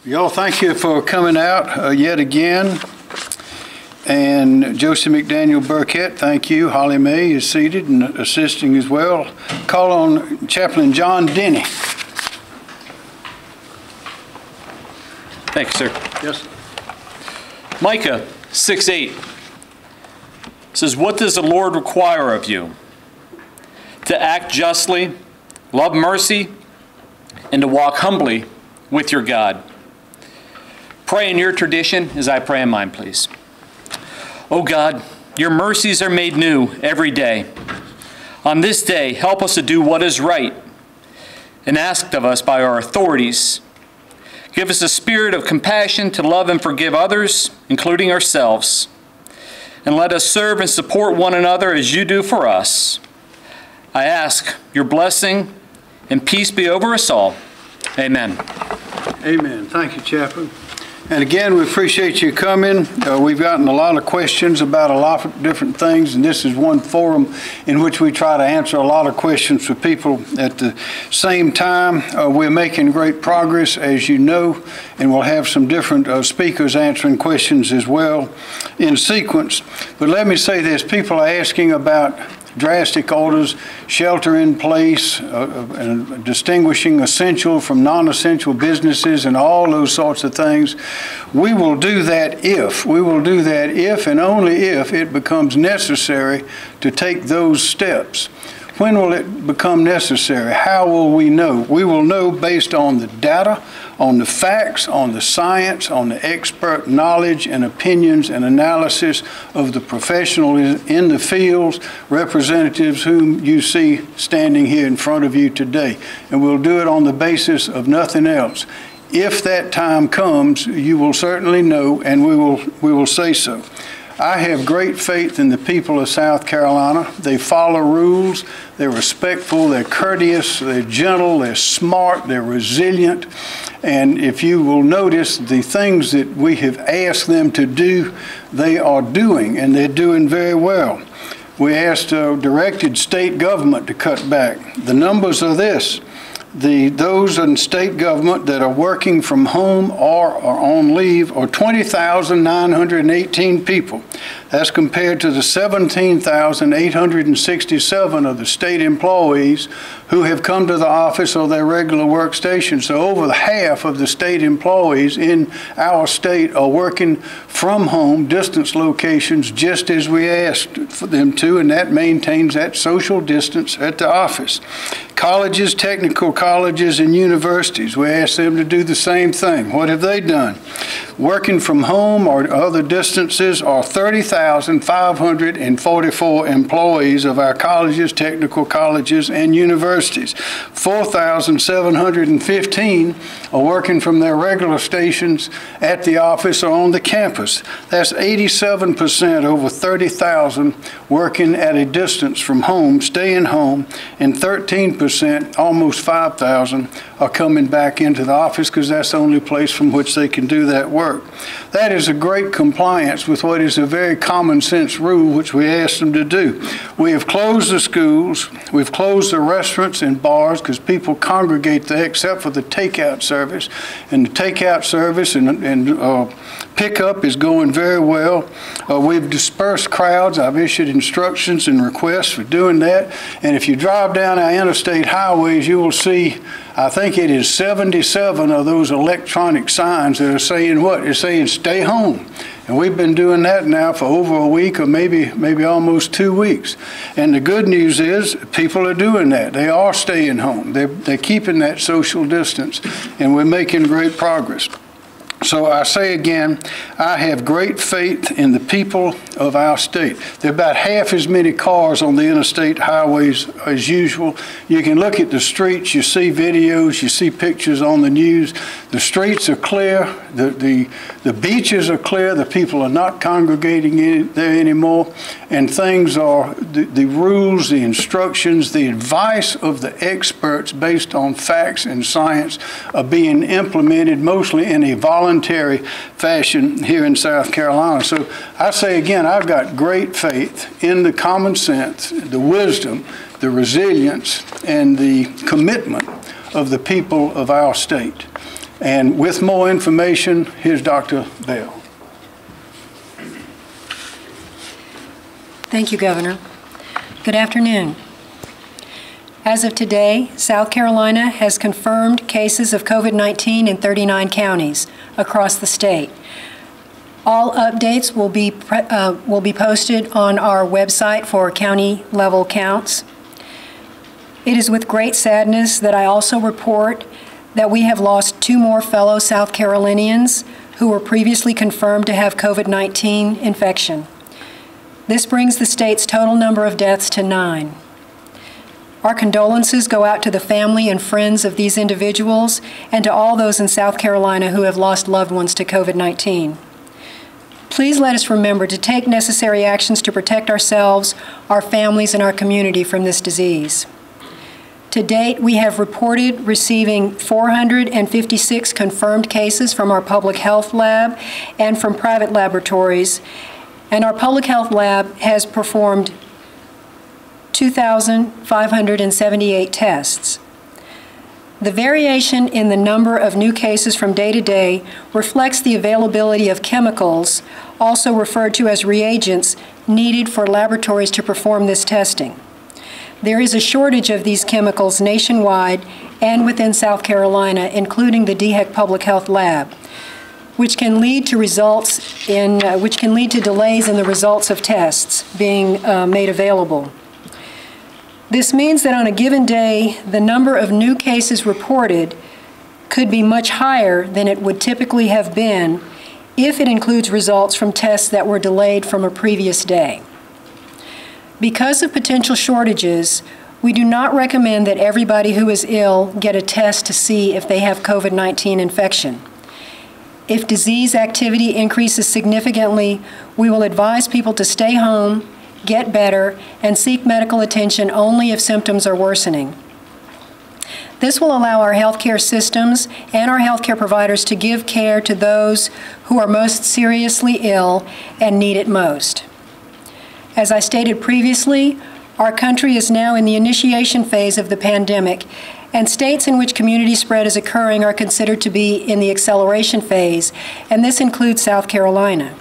Y'all, thank you for coming out yet again. And Josie McDaniel Burkett, thank you. Holly May is seated and assisting as well. Call on Chaplain John Denny. Thank you, sir. Yes. Micah 6:8 says, "What does the Lord require of you? To act justly, love mercy, and to walk humbly with your God." Pray in your tradition as I pray in mine, please. Oh God, your mercies are made new every day. On this day, help us to do what is right and asked of us by our authorities. Give us a spirit of compassion to love and forgive others, including ourselves. And let us serve and support one another as you do for us. I ask your blessing and peace be over us all. Amen. Amen. Thank you, Chaplain. And again, we appreciate you coming. We've gotten a lot of questions about a lot of different things, and this is one forum in which we try to answer a lot of questions for people at the same time. We're making great progress, as you know, and we'll have some different speakers answering questions as well in sequence. But let me say this, people are asking about drastic orders, shelter in place, and distinguishing essential from non-essential businesses and all those sorts of things. We will do that if and only if it becomes necessary to take those steps. When will it become necessary? How will we know? We will know based on the data, on the facts, on the science, on the expert knowledge and opinions and analysis of the professionals in the fields, representatives whom you see standing here in front of you today. And we'll do it on the basis of nothing else. If that time comes, you will certainly know, and we will say so. I have great faith in the people of South Carolina. They follow rules, they're respectful, they're courteous, they're gentle, they're smart, they're resilient. And if you will notice, the things that we have asked them to do, they are doing, and they're doing very well. We directed state government to cut back. The numbers are this. Those in state government that are working from home or are on leave are 20,918 people. That's compared to the 17,867 of the state employees who have come to the office or their regular workstation. So over half of the state employees in our state are working from home, distance locations, just as we asked for them to, and that maintains that social distance at the office. Colleges, technical colleges, and universities, we asked them to do the same thing. What have they done? Working from home or other distances are 30,544 employees of our colleges, technical colleges, and universities. 4,715 are working from their regular stations at the office or on the campus. That's 87%, over 30,000 working at a distance from home, staying home, and 13%, almost 5,000, are coming back into the office because that's the only place from which they can do that work. That is a great compliance with what is a very common sense rule which we asked them to do. We have closed the schools, we've closed the restaurants and bars because people congregate there except for the takeout service. And the takeout service and pickup is going very well. We've dispersed crowds. I've issued instructions and requests for doing that. And if you drive down our interstate highways, you will see, I think it is 77 of those electronic signs that are saying what? They're saying stay home. And we've been doing that now for over a week or maybe almost 2 weeks. And the good news is people are doing that. They are staying home. They're keeping that social distance, and we're making great progress. So I say again, I have great faith in the people of our state. There are about half as many cars on the interstate highways as usual. You can look at the streets, you see videos, you see pictures on the news. The streets are clear, the beaches are clear, the people are not congregating there anymore, and things are, the rules, the instructions, the advice of the experts based on facts and science are being implemented mostly in a voluntary fashion here in South Carolina. So I say again, I've got great faith in the common sense, the wisdom, the resilience, and the commitment of the people of our state. And with more information, here's Dr. Bell. Thank you, Governor. Good afternoon. As of today, South Carolina has confirmed cases of COVID-19 in 39 counties across the state. All updates will be posted on our website for county-level counts. It is with great sadness that I also report that we have lost 2 more fellow South Carolinians who were previously confirmed to have COVID-19 infection. This brings the state's total number of deaths to 9. Our condolences go out to the family and friends of these individuals and to all those in South Carolina who have lost loved ones to COVID-19. Please let us remember to take necessary actions to protect ourselves, our families, and our community from this disease. To date, we have reported receiving 456 confirmed cases from our public health lab and from private laboratories, and our public health lab has performed 2,578 tests. The variation in the number of new cases from day to day reflects the availability of chemicals, also referred to as reagents, needed for laboratories to perform this testing. There is a shortage of these chemicals nationwide and within South Carolina, including the DHEC Public Health Lab, which can lead to delays in the results of tests being made available. This means that on a given day, the number of new cases reported could be much higher than it would typically have been if it includes results from tests that were delayed from a previous day. Because of potential shortages, we do not recommend that everybody who is ill get a test to see if they have COVID-19 infection. If disease activity increases significantly, we will advise people to stay home, get better, and seek medical attention only if symptoms are worsening. This will allow our healthcare systems and our healthcare providers to give care to those who are most seriously ill and need it most. As I stated previously, our country is now in the initiation phase of the pandemic, and states in which community spread is occurring are considered to be in the acceleration phase, and this includes South Carolina.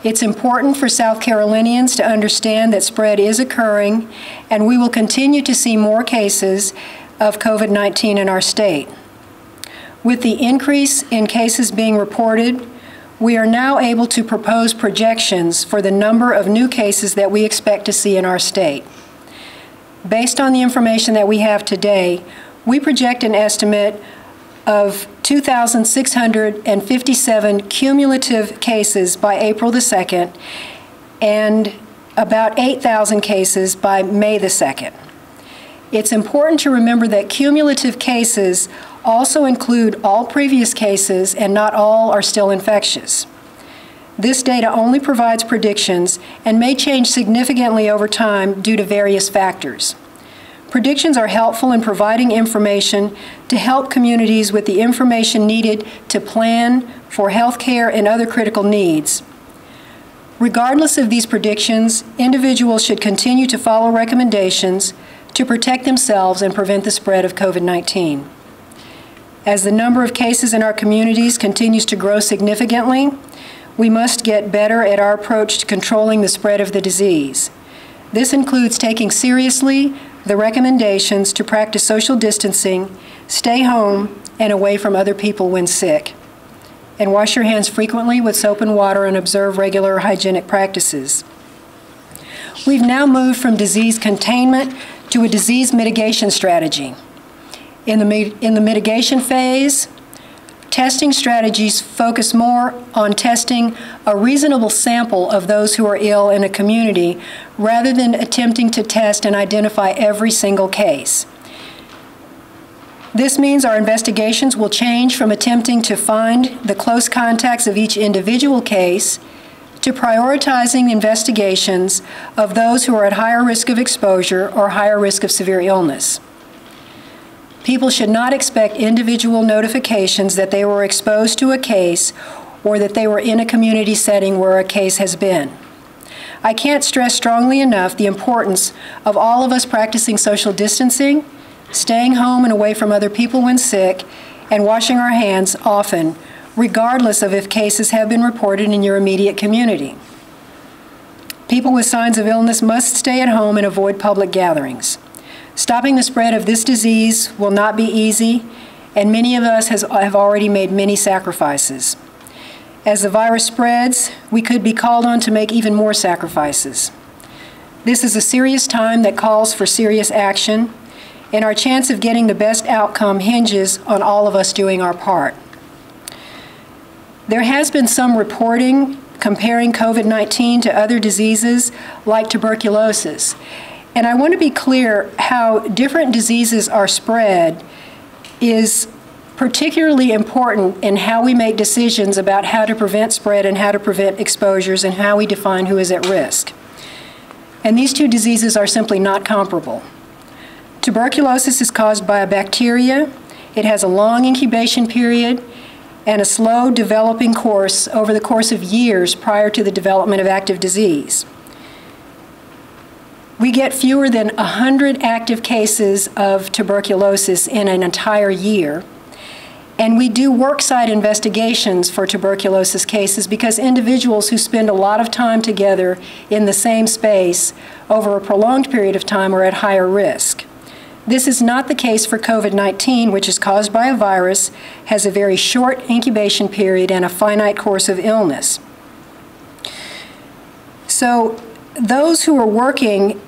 It's important for South Carolinians to understand that spread is occurring, and we will continue to see more cases of COVID-19 in our state. With the increase in cases being reported, we are now able to propose projections for the number of new cases that we expect to see in our state. Based on the information that we have today, we project an estimate of 2,657 cumulative cases by April the 2nd and about 8,000 cases by May the 2nd. It's important to remember that cumulative cases also include all previous cases, and not all are still infectious. This data only provides predictions and may change significantly over time due to various factors. Predictions are helpful in providing information to help communities with the information needed to plan for health care and other critical needs. Regardless of these predictions, individuals should continue to follow recommendations to protect themselves and prevent the spread of COVID-19. As the number of cases in our communities continues to grow significantly, we must get better at our approach to controlling the spread of the disease. This includes taking seriously the recommendations to practice social distancing, stay home, and away from other people when sick, and wash your hands frequently with soap and water and observe regular hygienic practices. We've now moved from disease containment to a disease mitigation strategy. In the mitigation phase, testing strategies focus more on testing a reasonable sample of those who are ill in a community rather than attempting to test and identify every single case. This means our investigations will change from attempting to find the close contacts of each individual case to prioritizing investigations of those who are at higher risk of exposure or higher risk of severe illness. People should not expect individual notifications that they were exposed to a case or that they were in a community setting where a case has been. I can't stress strongly enough the importance of all of us practicing social distancing, staying home and away from other people when sick, and washing our hands often, regardless of if cases have been reported in your immediate community. People with signs of illness must stay at home and avoid public gatherings. Stopping the spread of this disease will not be easy, and many of us have already made many sacrifices. As the virus spreads, we could be called on to make even more sacrifices. This is a serious time that calls for serious action, and our chance of getting the best outcome hinges on all of us doing our part. There has been some reporting comparing COVID-19 to other diseases like tuberculosis. And I want to be clear how different diseases are spread is particularly important in how we make decisions about how to prevent spread and how to prevent exposures and how we define who is at risk. And these two diseases are simply not comparable. Tuberculosis is caused by a bacteria. It has a long incubation period and a slow developing course over the course of years prior to the development of active disease. We get fewer than 100 active cases of tuberculosis in an entire year. And we do worksite investigations for tuberculosis cases because individuals who spend a lot of time together in the same space over a prolonged period of time are at higher risk. This is not the case for COVID-19, which is caused by a virus, has a very short incubation period, and a finite course of illness. So those who are working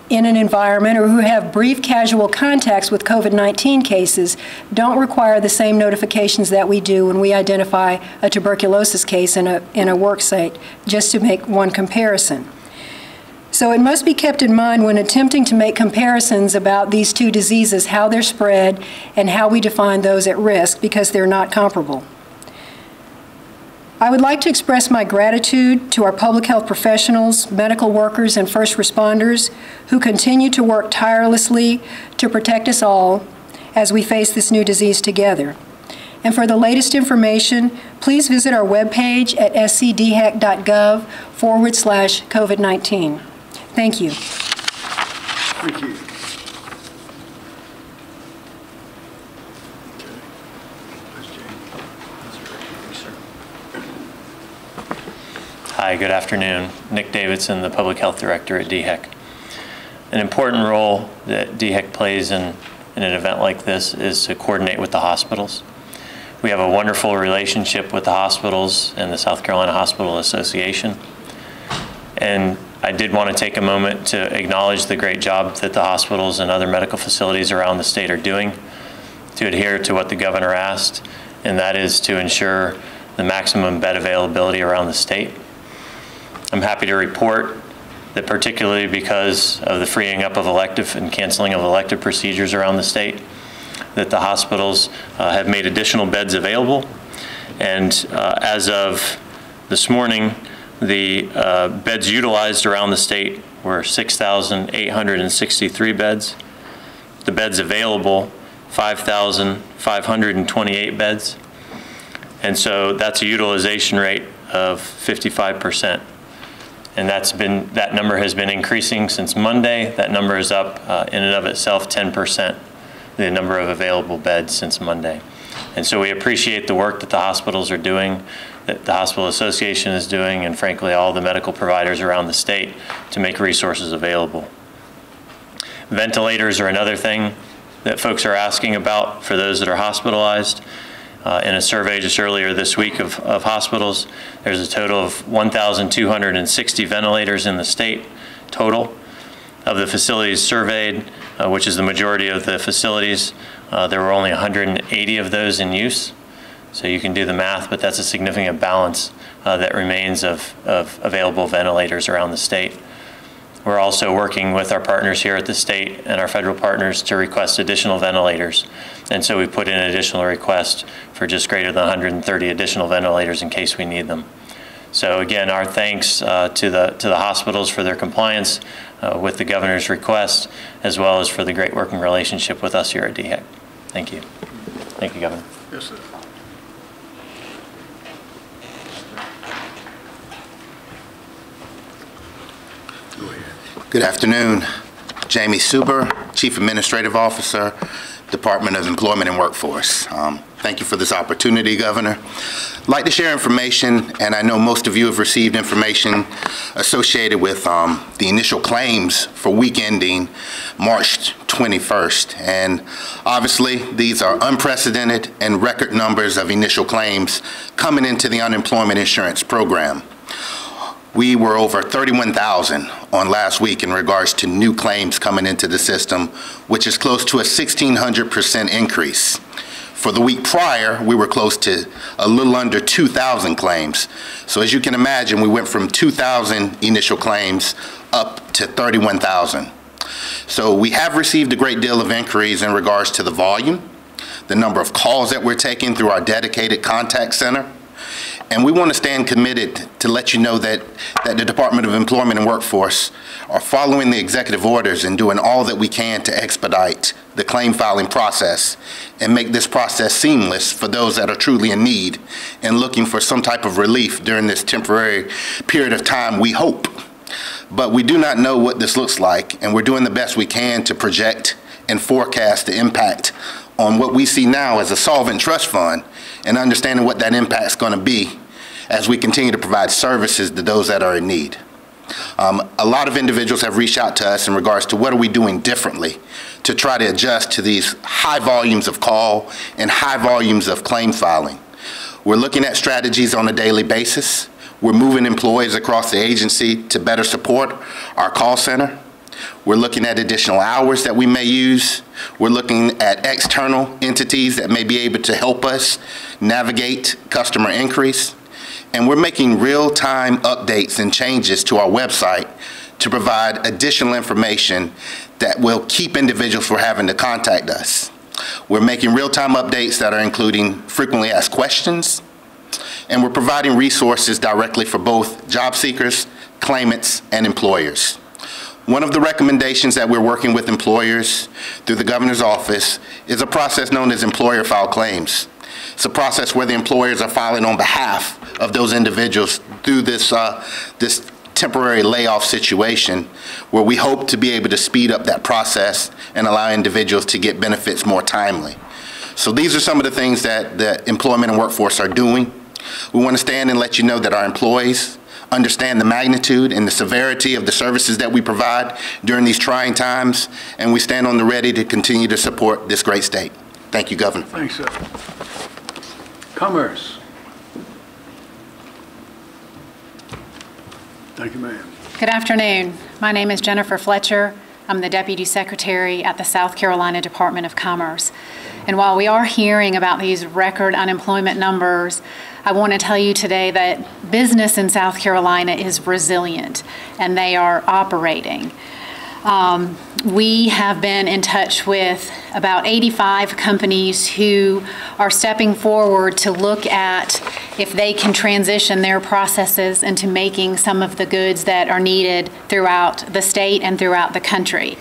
in an environment or who have brief casual contacts with COVID-19 cases don't require the same notifications that we do when we identify a tuberculosis case in a work site, just to make one comparison. So it must be kept in mind when attempting to make comparisons about these two diseases, how they're spread and how we define those at risk, because they're not comparable. I would like to express my gratitude to our public health professionals, medical workers, and first responders who continue to work tirelessly to protect us all as we face this new disease together. And for the latest information, please visit our webpage at scdhec.gov/COVID-19. Thank you. Thank you. Hi, good afternoon. Nick Davidson, the Public Health Director at DHEC. An important role that DHEC plays in an event like this is to coordinate with the hospitals. We have a wonderful relationship with the hospitals and the South Carolina Hospital Association. And I did want to take a moment to acknowledge the great job that the hospitals and other medical facilities around the state are doing to adhere to what the governor asked, and that is to ensure the maximum bed availability around the state. I'm happy to report that particularly because of the freeing up of elective and canceling of elective procedures around the state, that the hospitals have made additional beds available. And as of this morning, the beds utilized around the state were 6,863 beds. The beds available, 5,528 beds. And so that's a utilization rate of 55%. And that number has been increasing since Monday. That number is up in and of itself 10%, the number of available beds since Monday. And so we appreciate the work that the hospitals are doing, that the Hospital Association is doing, and frankly all the medical providers around the state to make resources available. Ventilators are another thing that folks are asking about for those that are hospitalized. In a survey just earlier this week of hospitals, there's a total of 1,260 ventilators in the state total. Of the facilities surveyed, which is the majority of the facilities, there were only 180 of those in use. So you can do the math, but that's a significant balance that remains of available ventilators around the state. We're also working with our partners here at the state and our federal partners to request additional ventilators. And so we put in an additional request for just greater than 130 additional ventilators in case we need them. So again, our thanks to the hospitals for their compliance with the governor's request, as well as for the great working relationship with us here at DHEC. Thank you. Thank you, Governor. Yes, sir. Good afternoon. Jamie Suber, Chief Administrative Officer, Department of Employment and Workforce. Thank you for this opportunity, Governor. I'd like to share information, and I know most of you have received information associated with the initial claims for week ending March 21st. And obviously, these are unprecedented and record numbers of initial claims coming into the unemployment insurance program. We were over 31,000 on last week in regards to new claims coming into the system, which is close to a 1,600% increase. For the week prior, we were close to a little under 2,000 claims. So as you can imagine, we went from 2,000 initial claims up to 31,000. So we have received a great deal of inquiries in regards to the volume, the number of calls that we're taking through our dedicated contact center. And we want to stand committed to let you know that the Department of Employment and Workforce are following the executive orders and doing all that we can to expedite the claim filing process and make this process seamless for those that are truly in need and looking for some type of relief during this temporary period of time, we hope. But we do not know what this looks like, and we're doing the best we can to project and forecast the impact on what we see now as a solvent trust fund and understanding what that impact is going to be as we continue to provide services to those that are in need. A lot of individuals have reached out to us in regards to what are we doing differently to try to adjust to these high volumes of call and high volumes of claim filing. We're looking at strategies on a daily basis. We're moving employees across the agency to better support our call center. We're looking at additional hours that we may use. We're looking at external entities that may be able to help us navigate customer increase. And we're making real-time updates and changes to our website to provide additional information that will keep individuals from having to contact us. We're making real-time updates that are including frequently asked questions, and we're providing resources directly for both job seekers, claimants, and employers. One of the recommendations that we're working with employers through the governor's office is a process known as employer file claims. It's a process where the employers are filing on behalf of those individuals through this temporary layoff situation, where we hope to be able to speed up that process and allow individuals to get benefits more timely. So these are some of the things that the Employment and Workforce are doing. We want to stand and let you know that our employees understand the magnitude and the severity of the services that we provide during these trying times, and we stand on the ready to continue to support this great state. Thank you, Governor. Thanks, sir. Commerce. Thank you, ma'am. Good afternoon. My name is Jennifer Fletcher. I'm the Deputy Secretary at the South Carolina Department of Commerce. And while we are hearing about these record unemployment numbers, I want to tell you today that business in South Carolina is resilient and they are operating. We have been in touch with about 85 companies who are stepping forward to look at if they can transition their processes into making some of the goods that are needed throughout the state and throughout the country.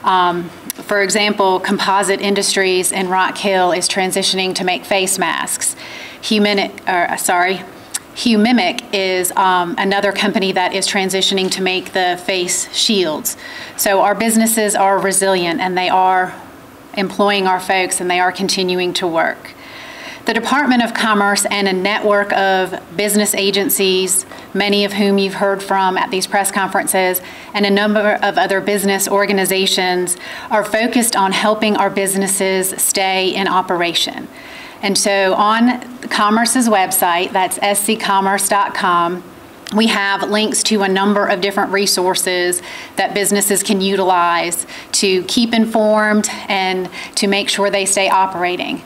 For example, Composite Industries in Rock Hill is transitioning to make face masks. Humimic is another company that is transitioning to make the face shields. So our businesses are resilient and they are employing our folks and they are continuing to work. The Department of Commerce and a network of business agencies, many of whom you've heard from at these press conferences, and a number of other business organizations are focused on helping our businesses stay in operation. And so on Commerce's website, that's sccommerce.com, we have links to a number of different resources that businesses can utilize to keep informed and to make sure they stay operating.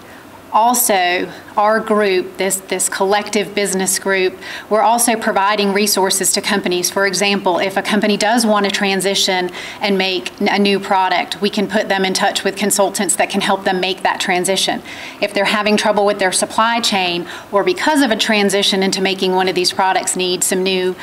Also, our group, this collective business group, we're also providing resources to companies. For example, if a company does want to transition and make a new product, we can put them in touch with consultants that can help them make that transition. If they're having trouble with their supply chain, or because of a transition into making one of these products need some new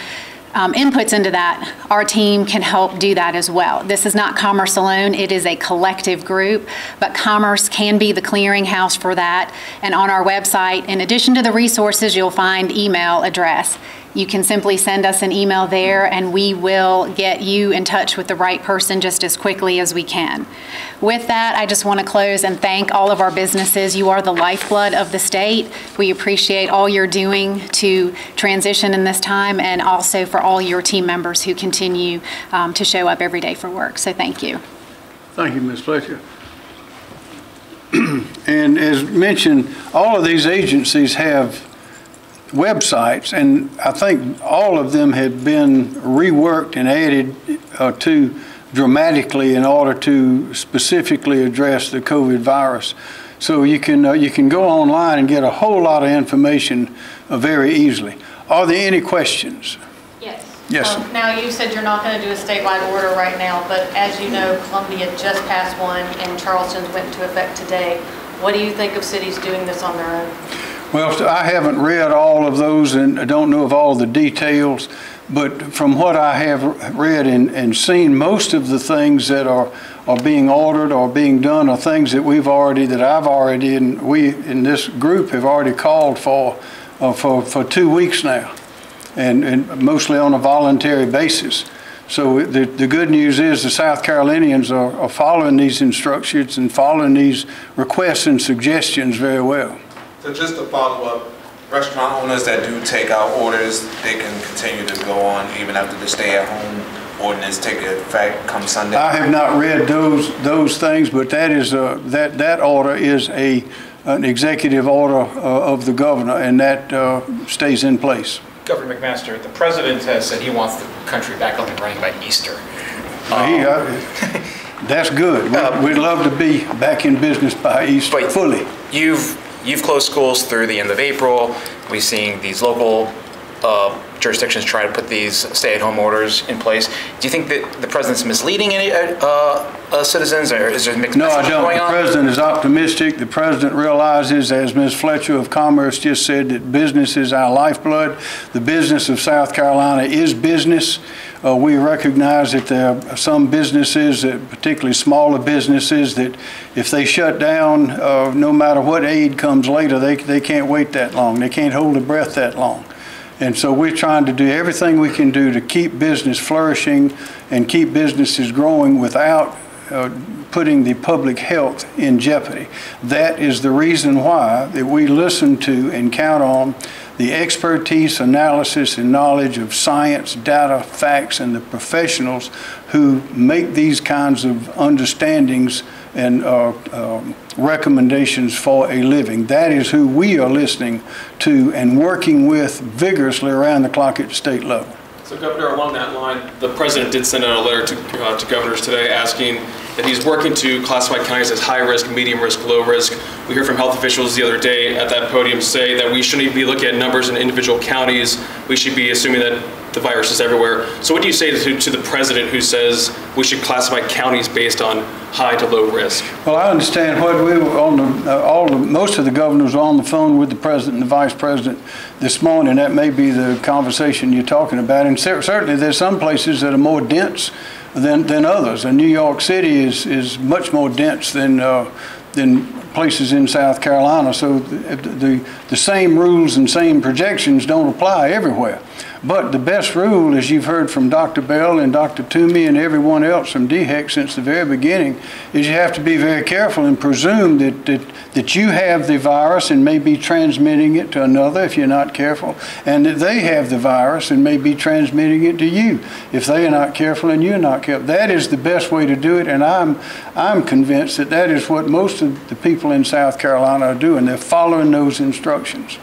inputs into that, our team can help do that as well. This is not Commerce alone, it is a collective group, but Commerce can be the clearinghouse for that. And on our website, in addition to the resources, you'll find email address. You can simply send us an email there, and we will get you in touch with the right person just as quickly as we can. With that, I just want to close and thank all of our businesses. You are the lifeblood of the state. We appreciate all you're doing to transition in this time, and also for all your team members who continue to show up every day for work. So thank you. Thank you, Ms. Fletcher. And as mentioned, all of these agencies have websites, and I think all of them have been reworked and added to dramatically in order to specifically address the COVID virus. So you can go online and get a whole lot of information very easily. Are there any questions? Yes. Yes. Now, you said you're not going to do a statewide order right now, but as you know, Columbia just passed one and Charleston's went into effect today. What do you think of cities doing this on their own? Well, I haven't read all of those and I don't know of all the details, but from what I have read and seen, most of the things that are being ordered or being done are things that I've already, and we in this group have already called for 2 weeks now. And mostly on a voluntary basis. So the good news is the South Carolinians are following these instructions and following these requests and suggestions very well. So just to follow up, restaurant owners that do take out orders, they can continue to go on even after the stay-at-home ordinance take effect come Sunday? I have not read those things, but that is that order is an executive order of the governor, and that stays in place. Governor McMaster, the president has said he wants the country back up and running by Easter. That's good. We'd love to be back in business by Easter fully. You've closed schools through the end of April. We've seen these local jurisdictions try to put these stay-at-home orders in place. Do you think that the president's misleading any citizens, or is there mixed messaging going on? The president is optimistic. The president realizes, as Ms. Fletcher of Commerce just said, that business is our lifeblood. The business of South Carolina is business. We recognize that there are some businesses, particularly smaller businesses, that if they shut down, no matter what aid comes later, they can't wait that long. They can't hold their breath that long. And so we're trying to do everything we can do to keep business flourishing and keep businesses growing without putting the public health in jeopardy. That is the reason why that we listen to and count on the expertise, analysis, and knowledge of science, data, facts, and the professionals who make these kinds of understandings and recommendations for a living. That is who we are listening to and working with vigorously around the clock at the state level. So, Governor, along that line, the president did send out a letter to governors today asking that he's working to classify counties as high risk, medium risk, low risk. We heard from health officials the other day at that podium say that we shouldn't be looking at numbers in individual counties. We should be assuming that the virus is everywhere. So what do you say to the president who says we should classify counties based on high to low risk? Well, I understand what we were on most of the governors were on the phone with the president and the vice president this morning. That may be the conversation you're talking about. And certainly there's some places that are more dense than others. And New York City is much more dense than places in South Carolina. So the same rules and same projections don't apply everywhere. But the best rule, as you've heard from Dr. Bell and Dr. Toomey and everyone else from DHEC since the very beginning, is you have to be very careful and presume that you have the virus and may be transmitting it to another if you're not careful, and that they have the virus and may be transmitting it to you if they are not careful and you're not careful. That is the best way to do it, and I'm convinced that that is what most of the people in South Carolina are doing. They're following those instructions.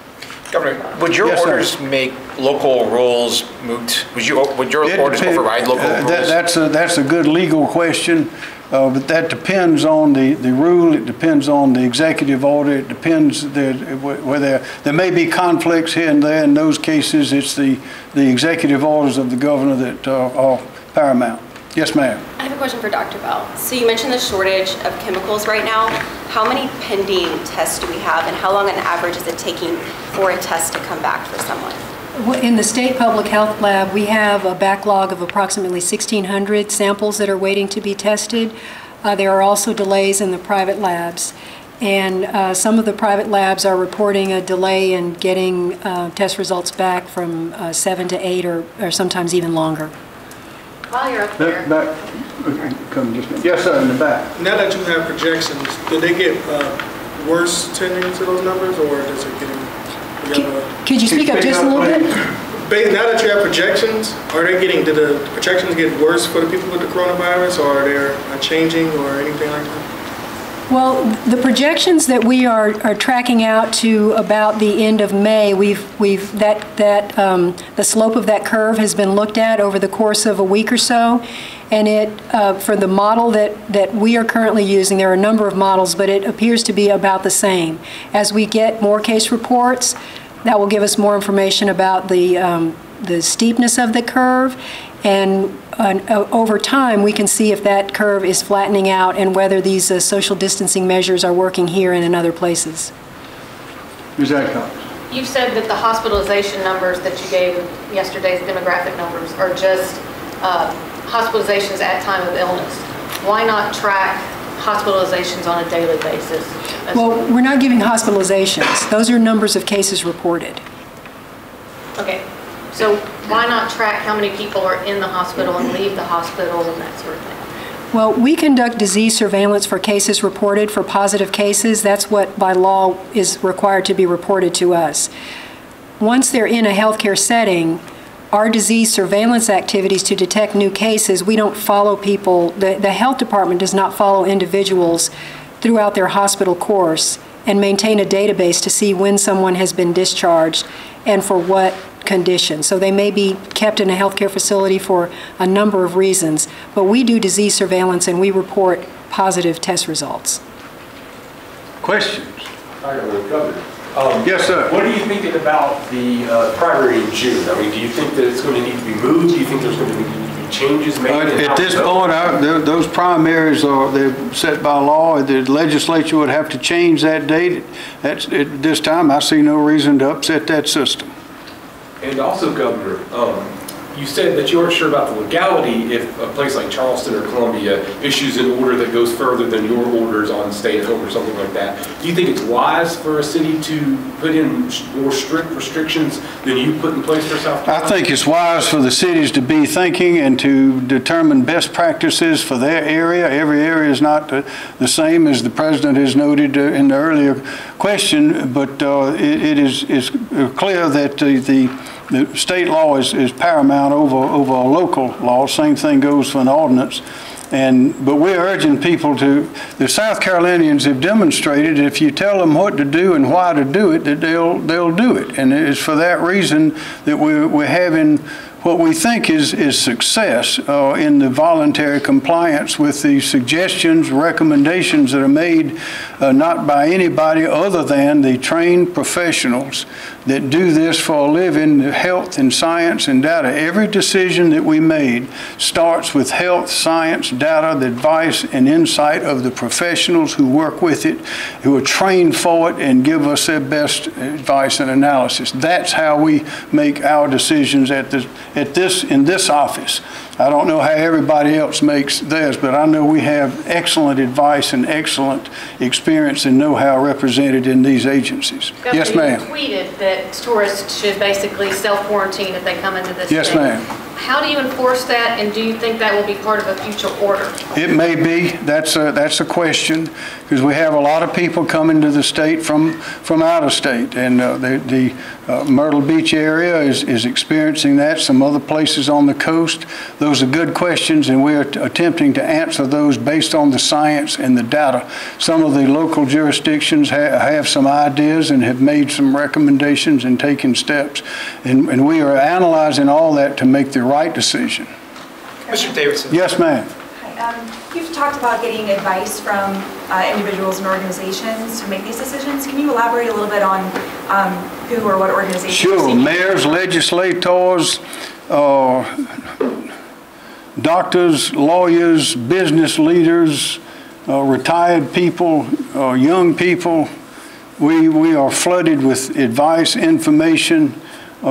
Governor, would your orders make local rules moot? Would your orders override local rules? That's a good legal question, but that depends on the rule. It depends on the executive order. It depends whether there may be conflicts here and there. In those cases, it's the executive orders of the governor that are paramount. Yes, ma'am. I have a question for Dr. Bell. So you mentioned the shortage of chemicals right now. How many pending tests do we have, and how long on average is it taking for a test to come back for someone? In the State Public Health Lab, we have a backlog of approximately 1,600 samples that are waiting to be tested. There are also delays in the private labs. And some of the private labs are reporting a delay in getting test results back from 7 to 8 or sometimes even longer. While you're up there. Yes, sir, in the back. Now that you have projections, do they get worse tending to those numbers, or does it get? Could you speak up just a little bit? Now that you have projections, do the projections get worse for the people with the coronavirus, or are they changing or anything like that? Well, the projections that we are tracking out to about the end of May, the slope of that curve has been looked at over the course of a week or so, and for the model that we are currently using, there are a number of models, but it appears to be about the same. As we get more case reports, that will give us more information about the steepness of the curve, and over time we can see if that curve is flattening out and whether these social distancing measures are working here and in other places. Ms. Adcox. You've said that the hospitalization numbers that you gave yesterday's demographic numbers are just hospitalizations at time of illness. Why not track hospitalizations on a daily basis? Well, we're not giving hospitalizations. Those are numbers of cases reported. Okay. So why not track how many people are in the hospital and leave the hospital and that sort of thing? Well, we conduct disease surveillance for cases reported, for positive cases. That's what by law is required to be reported to us. Once they're in a healthcare setting, our disease surveillance activities to detect new cases, we don't follow people. The health department does not follow individuals throughout their hospital course and maintain a database to see when someone has been discharged and for what condition. So they may be kept in a healthcare facility for a number of reasons, but we do disease surveillance and we report positive test results. Questions? I got one covered. Yes, sir. What are you thinking about the primary in June? I mean, do you think that it's going to need to be moved? Do you think there's going to need to be changes made? At this point, those primaries they're set by law. The legislature would have to change that date. At this time, I see no reason to upset that system. And also, Governor, you said that you aren't sure about the legality if a place like Charleston or Columbia issues an order that goes further than your orders on stay at home or something like that. Do you think it's wise for a city to put in more strict restrictions than you put in place for South Carolina? I think it's wise for the cities to be thinking and to determine best practices for their area. Every area is not the same, as the President has noted in the earlier question, but it is clear that the state law is paramount over a local law. Same thing goes for an ordinance. But we're urging people the South Carolinians have demonstrated if you tell them what to do and why to do it, that they'll do it. And it's for that reason that we're having what we think is success in the voluntary compliance with the suggestions, recommendations that are made not by anybody other than the trained professionals that do this for a living, health and science and data. Every decision that we made starts with health, science, data, the advice and insight of the professionals who work with it, who are trained for it and give us their best advice and analysis. That's how we make our decisions in this office. I don't know how everybody else makes theirs, but I know we have excellent advice and excellent experience and know-how represented in these agencies. Governor, yes, ma'am. You tweeted that tourists should basically self-quarantine if they come into this state. Yes, ma'am. How do you enforce that, and do you think that will be part of a future order? It may be. That's a question, because we have a lot of people coming to the state from out of state, and the Myrtle Beach area is experiencing that. Some other places on the coast. Those are good questions, and we're attempting to answer those based on the science and the data. Some of the local jurisdictions have some ideas and have made some recommendations and taken steps, and we are analyzing all that to make the right decision. Mr. Davidson. Yes, ma'am. You've talked about getting advice from individuals and organizations to make these decisions. Can you elaborate a little bit on who or what organizations? Sure. Mayors, legislators, doctors, lawyers, business leaders, retired people, young people. We are flooded with advice, information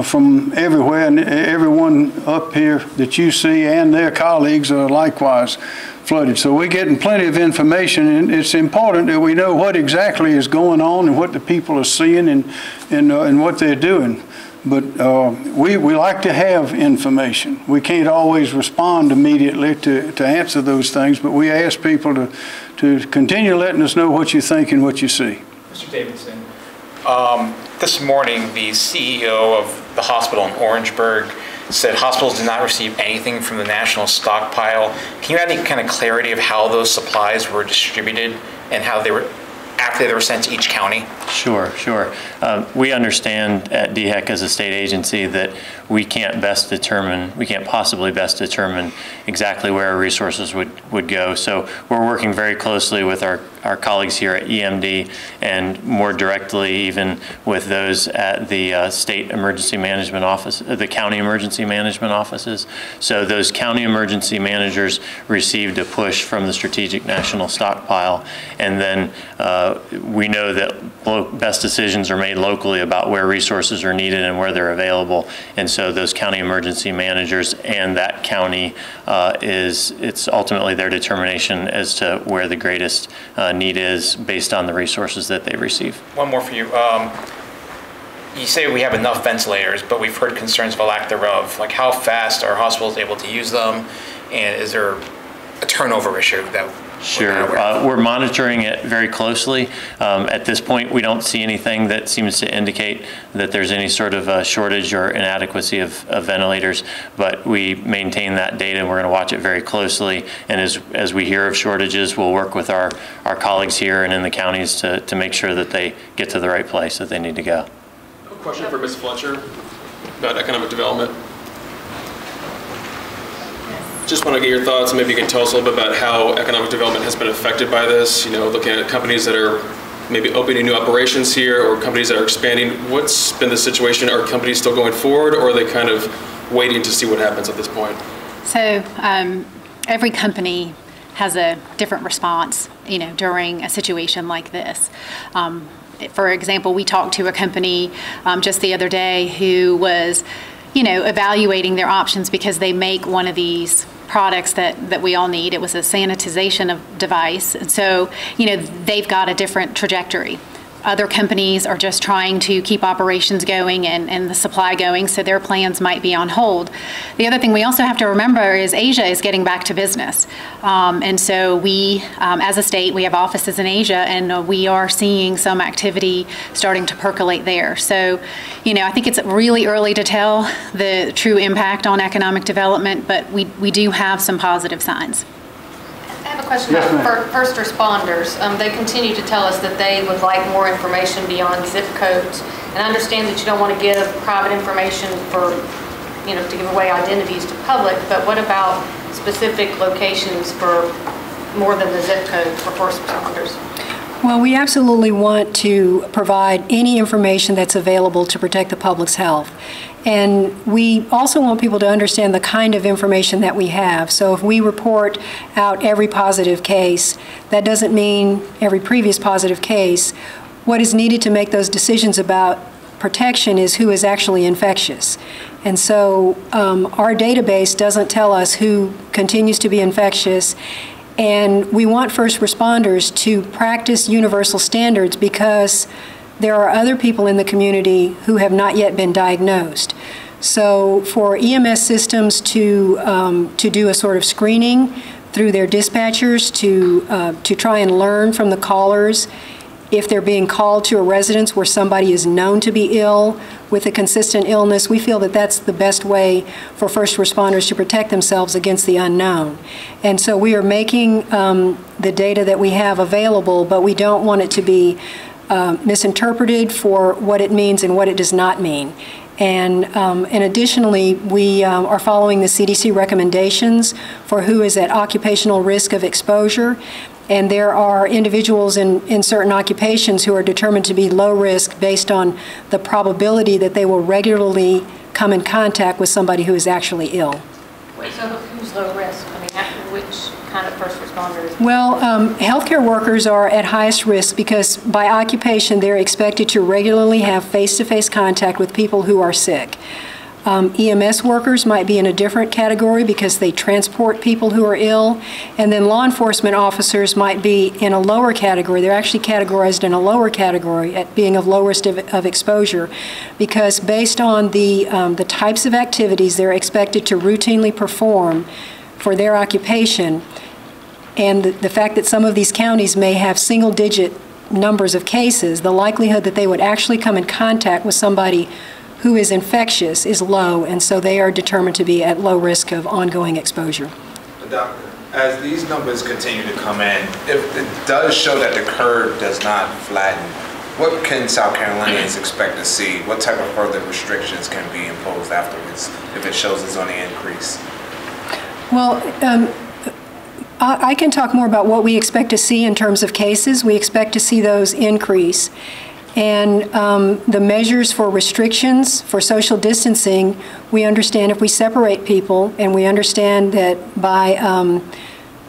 from everywhere, and everyone up here that you see and their colleagues are likewise. flooded. So we're getting plenty of information, and it's important that we know what exactly is going on and what the people are seeing and what they're doing. But we like to have information. We can't always respond immediately to answer those things, but we ask people to continue letting us know what you think and what you see. Mr. Davidson, this morning the CEO of the hospital in Orangeburg said hospitals did not receive anything from the national stockpile. Can you add any kind of clarity of how those supplies were distributed and how they were, after they were sent to each county? Sure. We understand at DHEC as a state agency that we can't possibly best determine exactly where our resources would go. So we're working very closely with our colleagues here at EMD and more directly even with those at the state emergency management office, the county emergency management offices. So those county emergency managers received a push from the strategic national stockpile, and then we know that best decisions are made locally about where resources are needed and where they're available. And so those county emergency managers and that county, it's ultimately their determination as to where the greatest need is based on the resources that they receive. One more for you. You say we have enough ventilators, but we've heard concerns of a lack thereof. Like, how fast are hospitals able to use them? And is there a turnover issue that Sure. We're monitoring it very closely. At this point, we don't see anything that seems to indicate that there's any sort of shortage or inadequacy of ventilators, but we maintain that data and we're going to watch it very closely. And as we hear of shortages, we'll work with our colleagues here and in the counties to make sure that they get to the right place that they need to go. A question for Ms. Fletcher about economic development. Just want to get your thoughts, and maybe you can tell us a little bit about how economic development has been affected by this. You know, looking at companies that are maybe opening new operations here, or companies that are expanding. What's been the situation? Are companies still going forward, or are they kind of waiting to see what happens at this point? So every company has a different response, you know, during a situation like this. For example, we talked to a company just the other day who was, you know, evaluating their options because they make one of these products that we all need. It was a sanitization device. And so, you know, they've got a different trajectory. Other companies are just trying to keep operations going and the supply going, so their plans might be on hold. The other thing we also have to remember is Asia is getting back to business. And so we, as a state, we have offices in Asia, and we are seeing some activity starting to percolate there. So, you know, I think it's really early to tell the true impact on economic development, but we do have some positive signs. I have a question about first responders. They continue to tell us that they would like more information beyond zip codes. And I understand that you don't want to give private information for, you know, to give away identities to public, but what about specific locations for more than the zip code for first responders? Well, we absolutely want to provide any information that's available to protect the public's health. And we also want people to understand the kind of information that we have. So if we report out every positive case, that doesn't mean every previous positive case. What is needed to make those decisions about protection is who is actually infectious. And so our database doesn't tell us who continues to be infectious. And we want first responders to practice universal standards because there are other people in the community who have not yet been diagnosed. So for EMS systems to do a sort of screening through their dispatchers to try and learn from the callers if they're being called to a residence where somebody is known to be ill with a consistent illness, we feel that that's the best way for first responders to protect themselves against the unknown. And so we are making the data that we have available, but we don't want it to be misinterpreted for what it means and what it does not mean. And additionally, we are following the CDC recommendations for who is at occupational risk of exposure. And there are individuals in certain occupations who are determined to be low risk based on the probability that they will regularly come in contact with somebody who is actually ill. So who's low risk? I mean, which kind of first responders? Well, healthcare workers are at highest risk because by occupation they're expected to regularly have face-to-face contact with people who are sick. EMS workers might be in a different category because they transport people who are ill. And then law enforcement officers might be in a lower category. They're actually categorized in a lower category at being of low risk of exposure because based on the types of activities they're expected to routinely perform for their occupation, and the fact that some of these counties may have single-digit numbers of cases, the likelihood that they would actually come in contact with somebody who is infectious is low, and so they are determined to be at low risk of ongoing exposure. Doctor, as these numbers continue to come in, if it does show that the curve does not flatten, what can South Carolinians expect to see? What type of further restrictions can be imposed afterwards if it shows it's on the increase? Well, I can talk more about what we expect to see in terms of cases. We expect to see those increase. And the measures for restrictions, for social distancing, we understand if we separate people, and we understand that by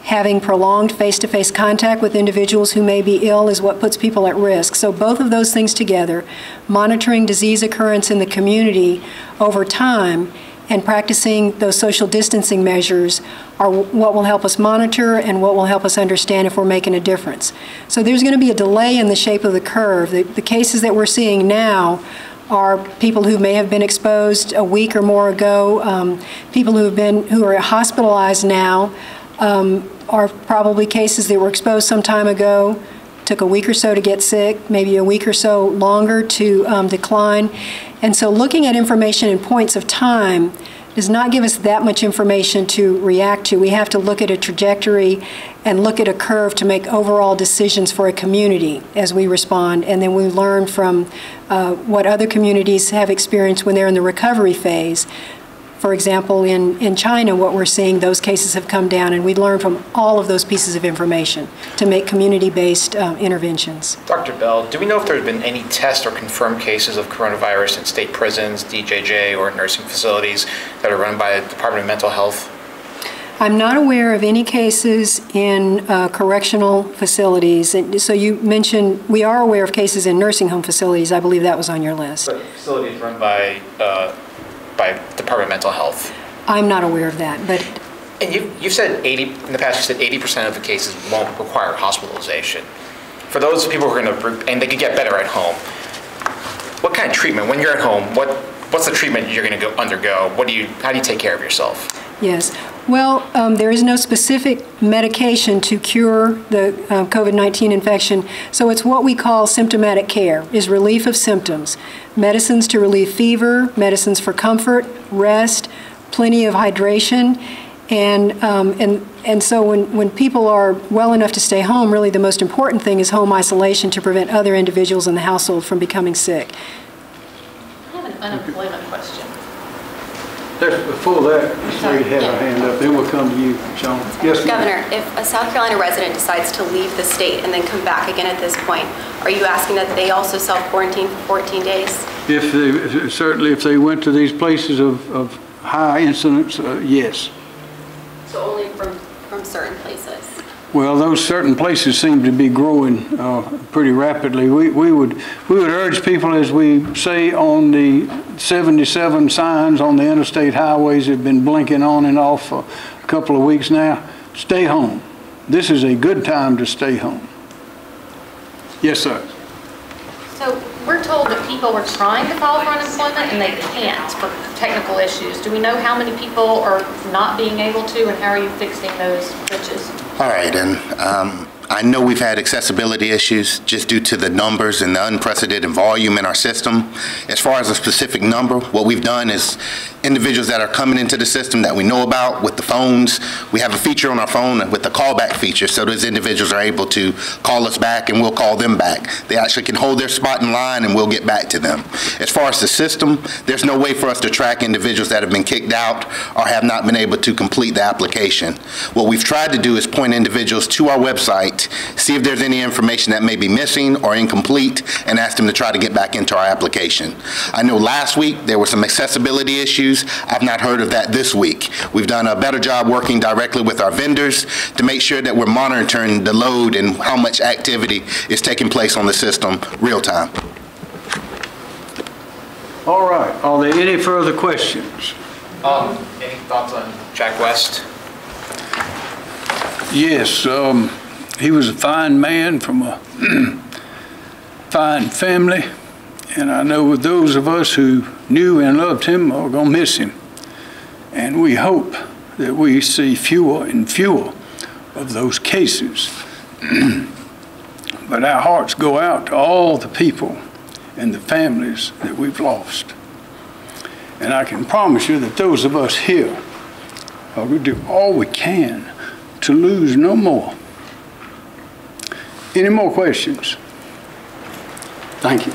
having prolonged face-to-face contact with individuals who may be ill is what puts people at risk. So both of those things together, monitoring disease occurrence in the community over time and practicing those social distancing measures are what will help us monitor and what will help us understand if we're making a difference. So there's going to be a delay in the shape of the curve. The cases that we're seeing now are people who may have been exposed a week or more ago. People who are hospitalized now are probably cases that were exposed some time ago, took a week or so to get sick, maybe a week or so longer to decline. And so looking at information in points of time does not give us that much information to react to. We have to look at a trajectory and look at a curve to make overall decisions for a community as we respond. And then we learn from what other communities have experienced when they're in the recovery phase. For example, in China, what we're seeing, those cases have come down, and we learn from all of those pieces of information to make community-based interventions. Dr. Bell, do we know if there have been any tests or confirmed cases of coronavirus in state prisons, DJJ, or nursing facilities that are run by the Department of Mental Health? I'm not aware of any cases in correctional facilities. And so you mentioned, we are aware of cases in nursing home facilities. I believe that was on your list. But facilities run by Department of Mental Health. I'm not aware of that, but. And you've said in the past, you said 80% of the cases won't require hospitalization. For those people who are going to, and they can get better at home, what kind of treatment, when you're at home, what's the treatment you're going to undergo? How do you take care of yourself? Yes. Well, there is no specific medication to cure the COVID-19 infection, so it's what we call symptomatic care, is relief of symptoms. Medicines to relieve fever, medicines for comfort, rest, plenty of hydration, and so when people are well enough to stay home, really the most important thing is home isolation to prevent other individuals in the household from becoming sick. I have an unemployment question. Before that, this lady had her hand up. Then we'll come to you, Sean. Yes, Governor, if a South Carolina resident decides to leave the state and then come back again at this point, are you asking that they also self-quarantine for 14 days? Certainly if they went to these places of high incidence, yes. So only from certain places? Well, those certain places seem to be growing pretty rapidly. We would urge people, as we say on the 77 signs on the interstate highways that have been blinking on and off for a couple of weeks now, stay home. This is a good time to stay home. Yes, sir. So we're told that people were trying to file for unemployment and they can't for technical issues. Do we know how many people are not being able to, and how are you fixing those glitches? All right, and I know we've had accessibility issues just due to the numbers and the unprecedented volume in our system. As far as a specific number, what we've done is individuals that are coming into the system that we know about with the phones, we have a feature on our phone with the callback feature, so those individuals are able to call us back and we'll call them back. They actually can hold their spot in line and we'll get back to them. As far as the system, there's no way for us to track individuals that have been kicked out or have not been able to complete the application. What we've tried to do is point individuals to our website, see if there's any information that may be missing or incomplete, and ask them to try to get back into our application. I know last week there were some accessibility issues. I've not heard of that this week. We've done a better job working directly with our vendors to make sure that we're monitoring the load and how much activity is taking place on the system real time. All right, are there any further questions? Any thoughts on Jack West? Yes, he was a fine man from a fine family, and I know those of us who knew and loved him are going to miss him. And we hope that we see fewer and fewer of those cases. But our hearts go out to all the people and the families that we've lost. And I can promise you that those of us here are going to do all we can to lose no more. Any more questions? Thank you.